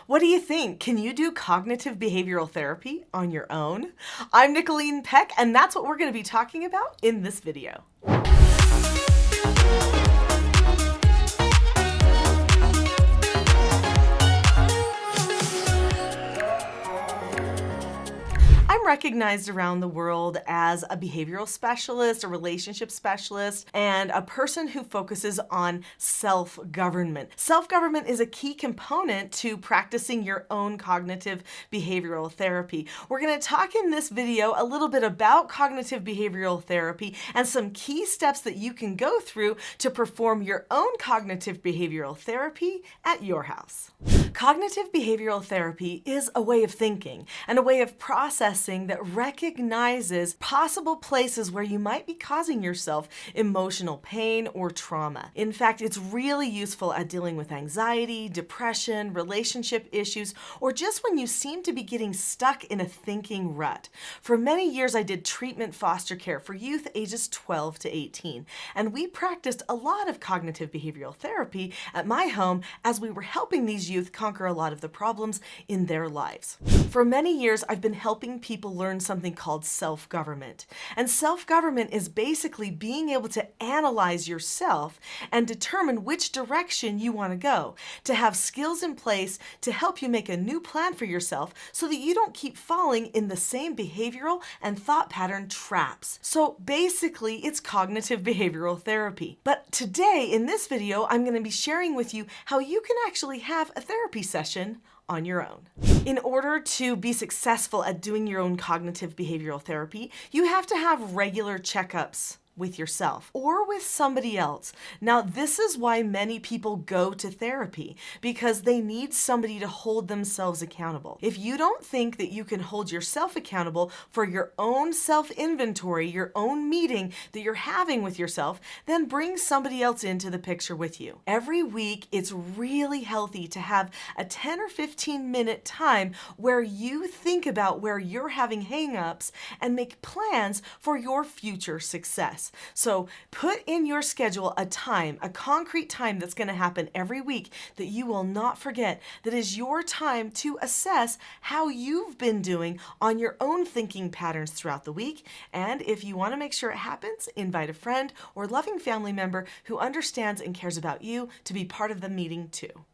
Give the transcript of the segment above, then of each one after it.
What do you think? Can you do cognitive behavioral therapy on your own? I'm Nicholeen Peck, and that's what we're going to be talking about in this video. I'm recognized around the world as a behavioral specialist, a relationship specialist, and a person who focuses on self-government. Self-government is a key component to practicing your own cognitive behavioral therapy. We're going to talk in this video a little bit about cognitive behavioral therapy and some key steps that you can go through to perform your own cognitive behavioral therapy at your house. Cognitive behavioral therapy is a way of thinking and a way of processing that recognizes possible places where you might be causing yourself emotional pain or trauma. In fact, it's really useful at dealing with anxiety, depression, relationship issues, or just when you seem to be getting stuck in a thinking rut. For many years, I did treatment foster care for youth ages 12 to 18, and we practiced a lot of cognitive behavioral therapy at my home as we were helping these youth conquer a lot of the problems in their lives. For many years, I've been helping people learn something called self-government. And self-government is basically being able to analyze yourself and determine which direction you want to go, to have skills in place to help you make a new plan for yourself so that you don't keep falling in the same behavioral and thought pattern traps. So basically, it's cognitive behavioral therapy. But today, in this video, I'm going to be sharing with you how you can actually have a therapy session on your own. In order to be successful at doing your own cognitive behavioral therapy, you have to have regular checkups with yourself or with somebody else. Now, this is why many people go to therapy, because they need somebody to hold themselves accountable. If you don't think that you can hold yourself accountable for your own self-inventory, your own meeting that you're having with yourself, then bring somebody else into the picture with you. Every week, it's really healthy to have a 10 or 15-minute time where you think about where you're having hang-ups and make plans for your future success. So put in your schedule a time, a concrete time that's going to happen every week that you will not forget, that is your time to assess how you've been doing on your own thinking patterns throughout the week. And if you want to make sure it happens, invite a friend or loving family member who understands and cares about you to be part of the meeting too.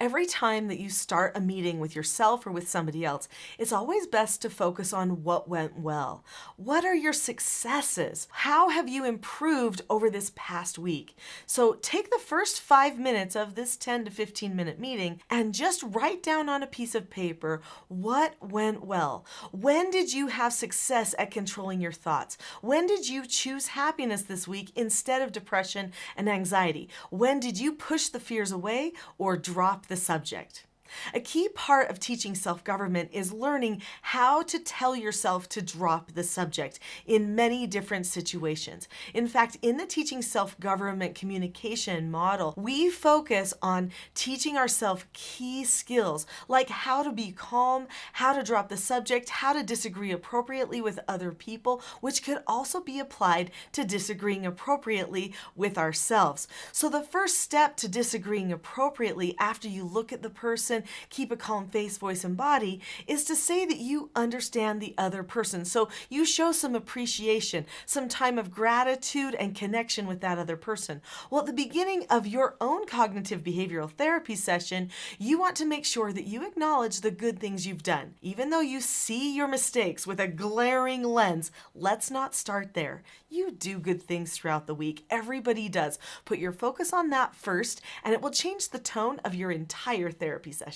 Every time that you start a meeting with yourself or with somebody else, it's always best to focus on what went well. What are your successes? How have you improved over this past week? So take the first 5 minutes of this 10 to 15 minute meeting and just write down on a piece of paper what went well. When did you have success at controlling your thoughts? When did you choose happiness this week instead of depression and anxiety? When did you push the fears away or drop the subject? A key part of teaching self-government is learning how to tell yourself to drop the subject in many different situations. In fact, in the teaching self-government communication model, we focus on teaching ourselves key skills like how to be calm, how to drop the subject, how to disagree appropriately with other people, which could also be applied to disagreeing appropriately with ourselves. So the first step to disagreeing appropriately after you look at the person, keep a calm face, voice, and body, is to say that you understand the other person. So you show some appreciation, some time of gratitude and connection with that other person. Well, at the beginning of your own cognitive behavioral therapy session, you want to make sure that you acknowledge the good things you've done. Even though you see your mistakes with a glaring lens, let's not start there. You do good things throughout the week. Everybody does. Put your focus on that first, and it will change the tone of your entire therapy session.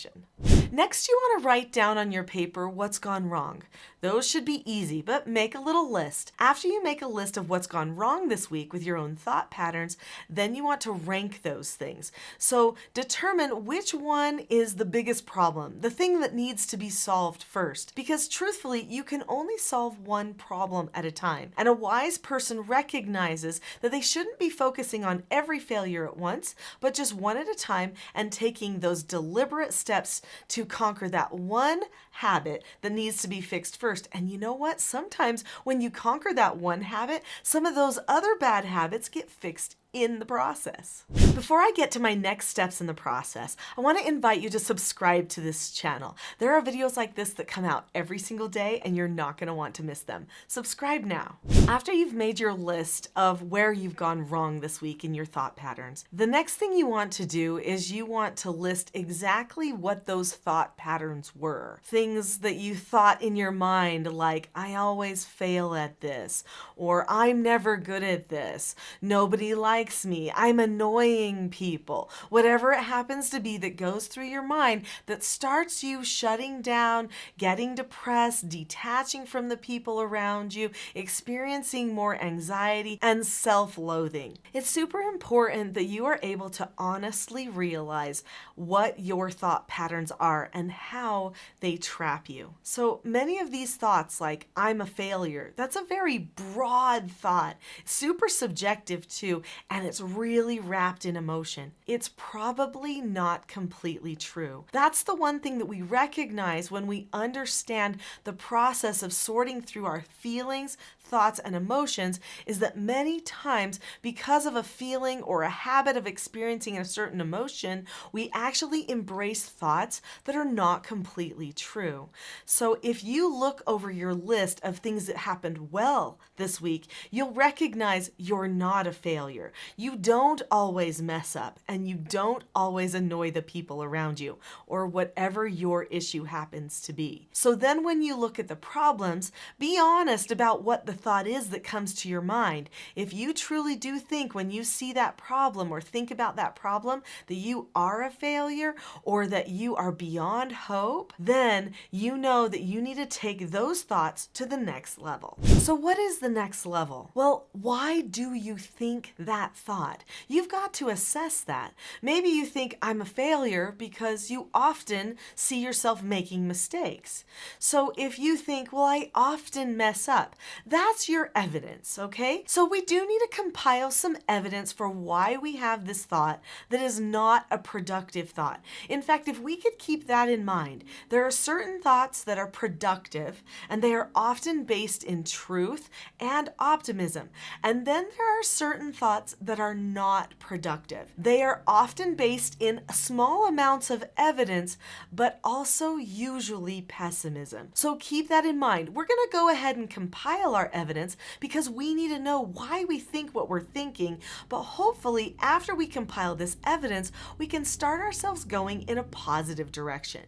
Next, you want to write down on your paper what's gone wrong. Those should be easy, but make a little list. After you make a list of what's gone wrong this week with your own thought patterns, then you want to rank those things. So determine which one is the biggest problem, the thing that needs to be solved first. Because truthfully, you can only solve one problem at a time. And a wise person recognizes that they shouldn't be focusing on every failure at once, but just one at a time and taking those deliberate steps to conquer that one habit that needs to be fixed first. And you know what? Sometimes when you conquer that one habit, some of those other bad habits get fixed in the process. Before I get to my next steps in the process, I want to invite you to subscribe to this channel. There are videos like this that come out every single day and you're not going to want to miss them. Subscribe now. After you've made your list of where you've gone wrong this week in your thought patterns, the next thing you want to do is you want to list exactly what those thought patterns were. Things that you thought in your mind like, I always fail at this, or I'm never good at this, nobody likes me, I'm annoying people. Whatever it happens to be that goes through your mind that starts you shutting down, getting depressed, detaching from the people around you, experiencing more anxiety and self-loathing. It's super important that you are able to honestly realize what your thought patterns are and how they trap you. So many of these thoughts like, I'm a failure, that's a very broad thought, super subjective too, and it's really wrapped in emotion. It's probably not completely true. That's the one thing that we recognize when we understand the process of sorting through our feelings, thoughts, and emotions, is that many times because of a feeling or a habit of experiencing a certain emotion, we actually embrace thoughts that are not completely true. So if you look over your list of things that happened well this week, you'll recognize you're not a failure. You don't always mess up, and you don't always annoy the people around you, or whatever your issue happens to be. So then when you look at the problems, be honest about what the thought is that comes to your mind. If you truly do think when you see that problem or think about that problem that you are a failure or that you are beyond hope, then you know that you need to take those thoughts to the next level. So what is the next level? Well, why do you think that thought? You've got to assess that. Maybe you think I'm a failure because you often see yourself making mistakes. So if you think, well, I often mess up, that's your evidence, okay? So we do need to compile some evidence for why we have this thought that is not a productive thought. In fact, if we could keep that in mind, there are certain thoughts that are productive and they are often based in truth and optimism. And then there are certain thoughts that are not productive. They are often based in small amounts of evidence, but also usually pessimism. So keep that in mind. We're going to go ahead and compile our evidence because we need to know why we think what we're thinking, but hopefully after we compile this evidence, we can start ourselves going in a positive direction.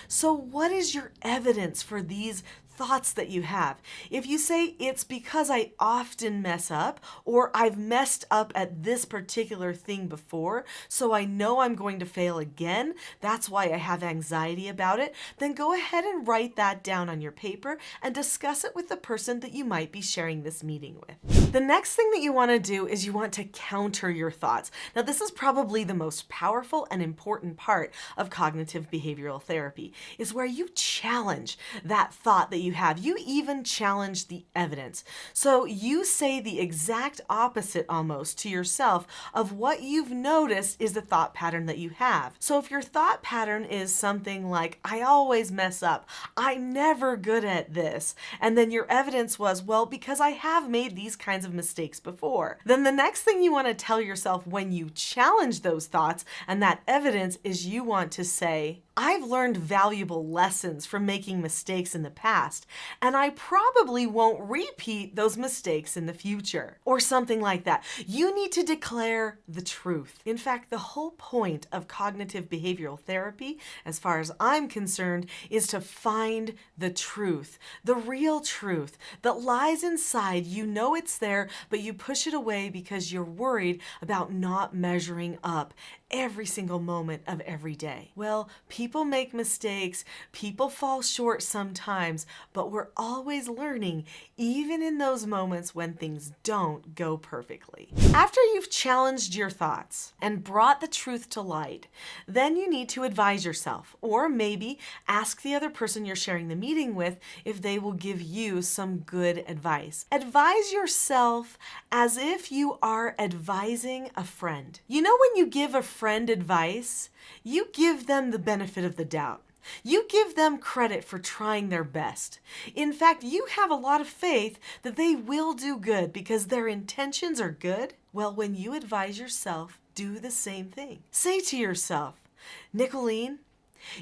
So what is your evidence for these thoughts that you have? If you say it's because I often mess up, or I've messed up at this particular thing before, so I know I'm going to fail again, that's why I have anxiety about it, then go ahead and write that down on your paper and discuss it with the person that you might be sharing this meeting with. The next thing that you want to do is you want to counter your thoughts. Now, this is probably the most powerful and important part of cognitive behavioral therapy, is where you challenge that thought that you have. You even challenge the evidence. So you say the exact opposite almost to yourself of what you've noticed is the thought pattern that you have. So if your thought pattern is something like, I always mess up, I'm never good at this, and then your evidence was, well, because I have made these kinds of mistakes before, then the next thing you want to tell yourself when you challenge those thoughts and that evidence is you want to say, I've learned valuable lessons from making mistakes in the past, and I probably won't repeat those mistakes in the future, or something like that. You need to declare the truth. In fact, the whole point of cognitive behavioral therapy, as far as I'm concerned, is to find the truth, the real truth that lies inside. You know it's there, but you push it away because you're worried about not measuring up every single moment of every day. Well, people make mistakes, people fall short sometimes, but we're always learning, even in those moments when things don't go perfectly. After you've challenged your thoughts and brought the truth to light, then you need to advise yourself, or maybe ask the other person you're sharing the meeting with if they will give you some good advice. Advise yourself as if you are advising a friend. You know, when you give a friend advice, you give them the benefit of the doubt. You give them credit for trying their best. In fact, you have a lot of faith that they will do good because their intentions are good. Well, when you advise yourself, do the same thing. Say to yourself, Nicholeen,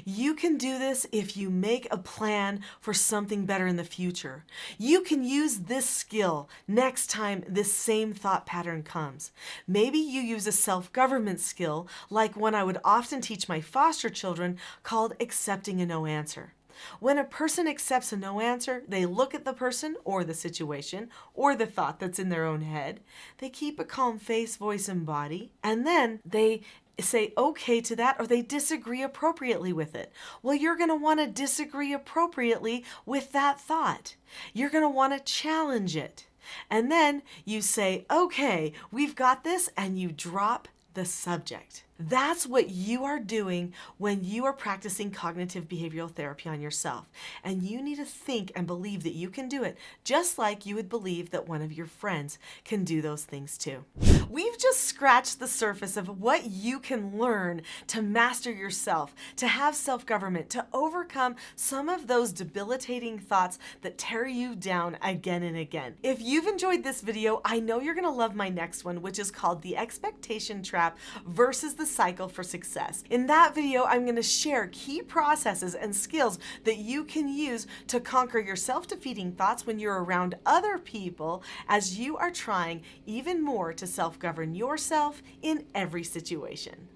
you can do this if you make a plan for something better in the future. You can use this skill next time this same thought pattern comes. Maybe you use a self-government skill like one I would often teach my foster children called accepting a no answer. When a person accepts a no answer, they look at the person or the situation or the thought that's in their own head. They keep a calm face, voice, and body, and then they say okay to that, or they disagree appropriately with it. Well, you're going to want to disagree appropriately with that thought. You're going to want to challenge it. And then you say, okay, we've got this, and you drop the subject. That's what you are doing when you are practicing cognitive behavioral therapy on yourself. And you need to think and believe that you can do it, just like you would believe that one of your friends can do those things too. We've just scratched the surface of what you can learn to master yourself, to have self-government, to overcome some of those debilitating thoughts that tear you down again and again. If you've enjoyed this video, I know you're going to love my next one, which is called The Expectation Trap versus the Cycle for Success. In that video, I'm going to share key processes and skills that you can use to conquer your self-defeating thoughts when you're around other people as you are trying even more to self-govern yourself in every situation.